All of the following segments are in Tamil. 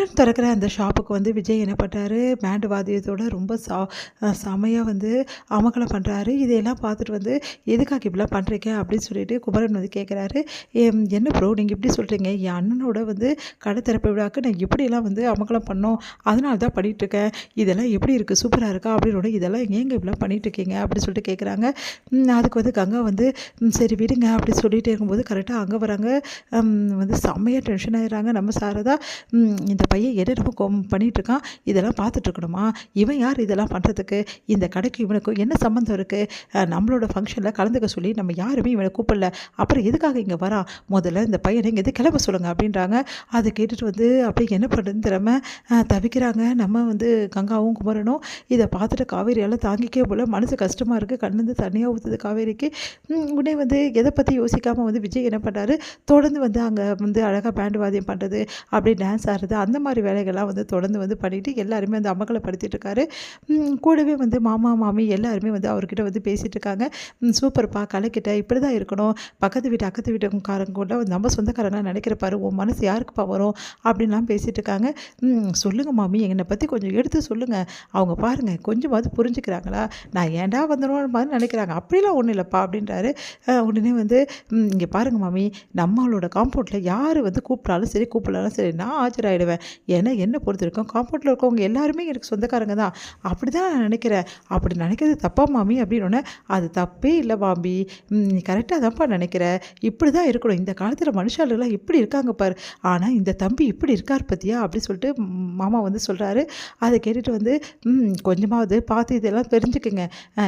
குமரன் திறக்கிற அந்த ஷாப்புக்கு வந்து விஜய் என்ன பண்ணுறாரு, பேண்டு வாத்தியத்தோட ரொம்ப செமையாக வந்து அமக்கலம் பண்ணுறாரு. இதையெல்லாம் பார்த்துட்டு வந்து எதுக்காக இப்படிலாம் பண்ணுறீங்க அப்படின்னு சொல்லிட்டு குமரன் வந்து கேட்குறாரு. என்ன ப்ரோ நீங்கள் இப்படி சொல்கிறீங்க, என் அண்ணனோட வந்து கடை திறப்பு விழாக்கு நான் எப்படியெல்லாம் வந்து அமக்கலம் பண்ணோம், அதனால தான் பண்ணிகிட்ருக்கேன், இதெல்லாம் எப்படி இருக்குது சூப்பராக இருக்கா அப்படின்னு, இதெல்லாம் ஏங்க இப்படிலாம் பண்ணிகிட்ருக்கீங்க அப்படின்னு சொல்லிட்டு கேட்குறாங்க. அதுக்கு வந்து கங்கா வந்து சரி விடுங்க அப்படி சொல்லிகிட்டே இருக்கும்போது கரெக்டாக அங்கே வராங்க. வந்து செம்மையாக டென்ஷன் ஆகிடுறாங்க நம்ம சாரதா. இந்த பையன் என்னென்னமோ பண்ணிகிட்ருக்கான், இதெல்லாம் பார்த்துட்ருக்கணுமா, இவன் யார் இதெல்லாம் பண்ணுறதுக்கு, இந்த கடைக்கு இவனுக்கும் என்ன சம்மந்தம் இருக்குது, நம்மளோட ஃபங்க்ஷனில் கலந்துக்க சொல்லி நம்ம யாருமே இவனை கூப்பிடல, அப்புறம் எதுக்காக இங்கே வரான், முதல்ல இந்த பையனை இங்கே எது கிளம்ப சொல்லுங்கள் அப்படின்றாங்க. அதை கேட்டுட்டு வந்து அப்படியே என்ன பண்ணுறதுன்னு திறமை தவிக்கிறாங்க நம்ம வந்து கங்காவும் குமரனும். இதை பார்த்துட்டு காவேரியால் தாங்கிக்கே போல் மனசு கஷ்டமாக இருக்குது, கண்ணுந்து தனியாக ஊற்றுது காவேரிக்கு. உடனே வந்து எதை பற்றி யோசிக்காமல் வந்து விஜய் என்ன பண்ணுறாரு, தொடர்ந்து வந்து அங்கே வந்து அழகாக பேண்டு வாத்தியம் பண்ணுறது, அப்படியே டான்ஸ் ஆடுறது, அந்த மாதிரி வேலைகள்லாம் வந்து தொடர்ந்து வந்து பண்ணிவிட்டு எல்லாருமே வந்து அமக்கலப்படுத்திட்டு இருக்காரு. கூடவே வந்து மாமா மாமி எல்லாருமே வந்து அவர்கிட்ட வந்து பேசிகிட்டு இருக்காங்க. சூப்பர்ப்பா கலைக்கிட்ட இப்படி தான் இருக்கணும், பக்கத்து வீட்டு அக்கத்து வீட்டுக்காரங்க கூட நம்ம சொந்தக்காரங்களாம் நினைக்கிறப்பாரு, உன் மனசு யாருக்குப்பா வரும் அப்படின்லாம் பேசிகிட்டு இருக்காங்க. சொல்லுங்கள் மாமி, என்னை பற்றி கொஞ்சம் எடுத்து சொல்லுங்கள், அவங்க பாருங்கள் கொஞ்சமாவது புரிஞ்சுக்கிறாங்களா, நான் ஏன்டா வந்துடும் மாதிரி நினைக்கிறாங்க, அப்படிலாம் ஒன்றும் இல்லைப்பா அப்படின்றாரு. உடனே வந்து இங்கே பாருங்கள் மாமி, நம்மளோட காம்பவுண்டில் யார் வந்து கூப்பிட்டாலும் சரி கூப்பிடலாம் சரி நான் ஆஜராகிடுவேன், ஏன்னா என்னை பொறுத்த வரைக்கும் காம்பவுண்டில் இருக்கவங்க எல்லாருமே எனக்கு சொந்தக்காரங்க தான், அப்படி தான் நான் நினைக்கிறேன், அப்படி நினைக்கிறது தப்பா மாமி அப்படின்னோடனே, அது தப்பே இல்லை மாமி, நீ கரெக்டாக தான்ப்பா நினைக்கிற, இப்படி தான் இருக்கணும், இந்த காலத்தில் மனுஷாளுங்களாம் இப்படி இருக்காங்க பாரு, ஆனால் இந்த தம்பி இப்படி இருக்கார் பற்றியா அப்படி சொல்லிட்டு மாமா வந்து சொல்கிறாரு. அதை கேட்டுட்டு வந்து கொஞ்சமாவது பார்த்து இதெல்லாம் தெரிஞ்சுக்குங்க,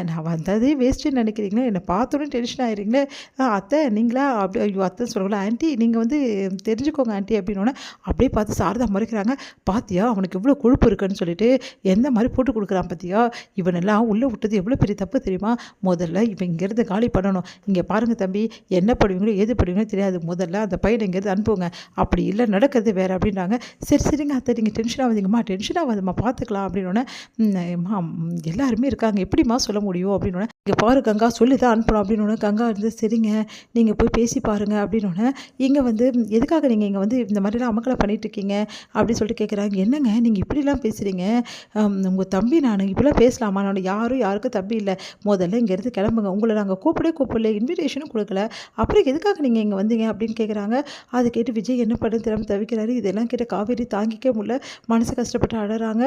நான் வந்ததே வேஸ்ட்டுன்னு நினைக்கிறீங்களே, என்னை பார்த்தோன்னே டென்ஷன் ஆகிடுறீங்களே, அத்தை நீங்களா அப்படி ஐயோ அத்தை சொல்லுங்களா, ஆண்டி நீங்கள் வந்து தெரிஞ்சுக்கோங்க ஆண்டி அப்படின்னோடனே அப்படியே பார்த்து சாரதா மறைக்கிறாங்க. பாத்தியா அவனுக்கு எவ்வளோ கொழுப்பு இருக்குன்னு சொல்லிட்டு எந்த மாதிரி போட்டு கொடுக்குறான் பார்த்தியா, இவனெல்லாம் உள்ளே விட்டது எவ்வளோ பெரிய தப்பு தெரியுமா, முதல்ல இவன் இங்கேருந்து காலி பண்ணணும், இங்கே பாருங்கள் தம்பி என்ன பண்ணுவீங்களோ ஏது பண்ணுவீங்களோ தெரியாது, முதல்ல அந்த பையனை இங்கேருந்து அனுப்புங்க, அப்படி இல்லை நடக்கிறது வேறு அப்படின்றாங்க. சரி சரிங்க அத்தை நீங்கள் டென்ஷன் ஆகாதீங்கம்மா, டென்ஷன் ஆகாதம்மா பார்த்துக்கலாம் அப்படின்னோடனே, எல்லாருமே இருக்காங்க எப்படிம்மா சொல்ல முடியும் அப்படின்னோடனே, இங்கே பாரு கங்கா சொல்லி தான் அனுப்பணும் அப்படின்னோடனே, கங்கா இருந்து சரிங்க நீங்கள் போய் பேசி பாருங்கள் அப்படின்னோடனே, இங்கே வந்து எதுக்காக நீங்கள் இங்கே வந்து இந்த மாதிரிலாம் அமக்கலை பண்ணிகிட்டு இருக்கீங்க அப்படின்னு சொல்லிட்டு கேட்குறாங்க. என்னங்க நீங்கள் இப்படிலாம் பேசுகிறீங்க, உங்கள் தம்பி நான் இப்படிலாம் பேசலாமா, நான் யாருக்கும் தம்பி இல்லை, முதல்ல இங்கேருந்து கிளம்புங்க, உங்களை நாங்கள் கூப்பிடல இன்விடேஷனும் கொடுக்கல, அப்புறம் எதுக்காக நீங்கள் இங்கே வந்தீங்க அப்படின்னு கேட்குறாங்க. அதை கேட்டு விஜய் என்ன பண்ண தெரியாமல் தவிக்கிறாரு. இதெல்லாம் கேட்ட காவேரி தாங்கிக்க முடியல, மனசு கஷ்டப்பட்டு அழறாங்க.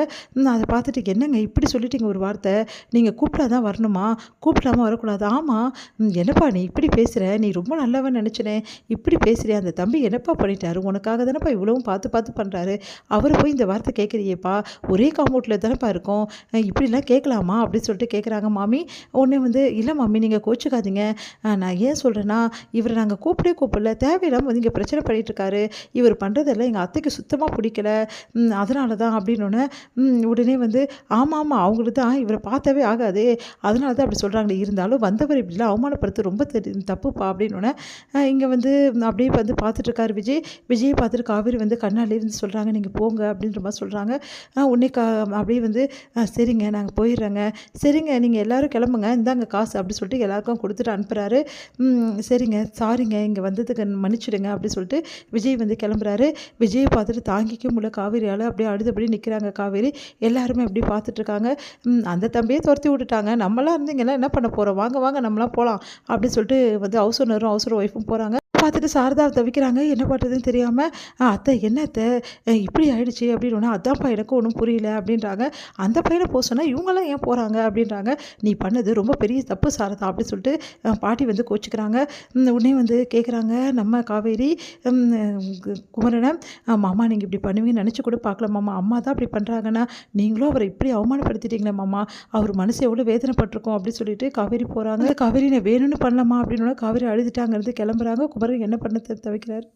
அதை பார்த்துட்டு என்னங்க இப்படி சொல்லிட்டீங்க ஒரு வார்த்தை, நீங்கள் கூப்பிட்டாதான் வரணுமா, கூப்பிடாமல் வரக்கூடாது, ஆமாம் என்னப்பா நீ இப்படி பேசுகிற, நீ ரொம்ப நல்லவன் நினச்சினேன், இப்படி பேசுகிறேன், அந்த தம்பி என்னப்பா பண்ணிட்டாரு, உனக்காக தானேப்பா இவ்வளவும் பார்த்து பண்ணுறாரு, அவர் போய் இந்த வார்த்தை கேட்குறியேப்பா, ஒரே காம்பவுண்டில் தானேப்பா இருக்கோம், இப்படிலாம் கேட்கலாமா அப்படின்னு சொல்லிட்டு கேட்குறாங்க மாமி. உடனே வந்து இல்லை மாமி நீங்கள் கோச்சிக்காதீங்க, நான் ஏன் சொல்கிறேன்னா இவரை நாங்கள் கூப்பிடல, தேவையில்லாமல் வந்து இங்கே பிரச்சனை பண்ணிகிட்ருக்காரு, இவர் பண்ணுறதெல்லாம் எங்கள் அத்தைக்கு சுத்தமாக பிடிக்கல, அதனால தான் அப்படின்னோடனே, உடனே வந்து ஆமாம் அவங்களுக்கு தான் இவரை பார்த்தாவே ஆகாது, அதனால தான் அப்படி சொல்கிறாங்களே, இருந்தாலும் வந்தவர் இப்படிலாம் அவமானப்படுத்த ரொம்ப தப்புப்பா அப்படின்னோடனே, இங்கே வந்து அப்படியே வந்து பார்த்துட்ருக்காரு விஜய் பார்த்துட்டு காவேரி வந்து கண்ணாலே இருந்து சொல்கிறாங்க நீங்கள் போங்க அப்படின்ற மாதிரி சொல்கிறாங்க. உடனே அப்படியே வந்து சரிங்க நாங்கள் போயிடுறேங்க, சரிங்க நீங்கள் எல்லோரும் கிளம்புங்க, இந்தாங்க காசு அப்படி சொல்லிட்டு எல்லாருக்கும் கொடுத்துட்டு அனுப்புகிறாரு. சரிங்க சாரிங்க இங்கே வந்ததுக்கு மன்னிச்சிடுங்க அப்படி சொல்லிட்டு விஜய் வந்து கிளம்புறாரு. விஜயை பார்த்துட்டு தாங்கிக்க முடியல காவேரியால், அப்படியே அழுதபடி நிற்கிறாங்க காவேரி. எல்லாருமே அப்படி பார்த்துட்ருக்காங்க. அந்த தம்பியே துரத்தி விட்டுட்டாங்க, நம்மளாம் இருந்தீங்கெல்லாம் என்ன பண்ண போகிறோம், வாங்க வாங்க நம்மளாம் போகலாம் அப்படின்னு சொல்லிட்டு வந்து ஹவுஸ் ஓனரும் ஹவுஸ் ஒய்ஃபும் போகிறாங்க. பார்த்துட்டு சாரதா தவிக்கிறாங்க, என்ன பண்ணுறதுன்னு தெரியாமல், அத்தை என்ன அத்தை இப்படி ஆயிடுச்சு அப்படின்னா, அதான்ப்பா எனக்கும் ஒன்றும் புரியல அப்படின்றாங்க. அந்த பையனை போக சொன்னால் இவங்கெல்லாம் ஏன் போகிறாங்க அப்படின்றாங்க. நீ பண்ணது ரொம்ப பெரிய தப்பு சாரதா அப்படின்னு சொல்லிட்டு பாட்டி வந்து கோச்சிக்கிறாங்க. உடனே வந்து கேட்குறாங்க நம்ம காவேரி குமரனை, மாமா நீங்கள் இப்படி பண்ணுவீங்கன்னு நினச்சி கூட பார்க்கல மாமா, அம்மா தான் அப்படி பண்ணுறாங்கன்னா நீங்களும் அவரை இப்படி அவமானப்படுத்திட்டீங்களே மாமா, அவர் மனசு எவ்வளோ வேதனைப்பட்டிருக்கோம் அப்படின்னு சொல்லிட்டு காவேரி போகிறாங்க. காவேரி நான் வேணும்னு பண்ணலாமா அப்படின்னு காவேரி அழுதுட்டாங்கிறது கிளம்புறாங்க. குமரன் என்ன பண்ண தவிக்கிறார்.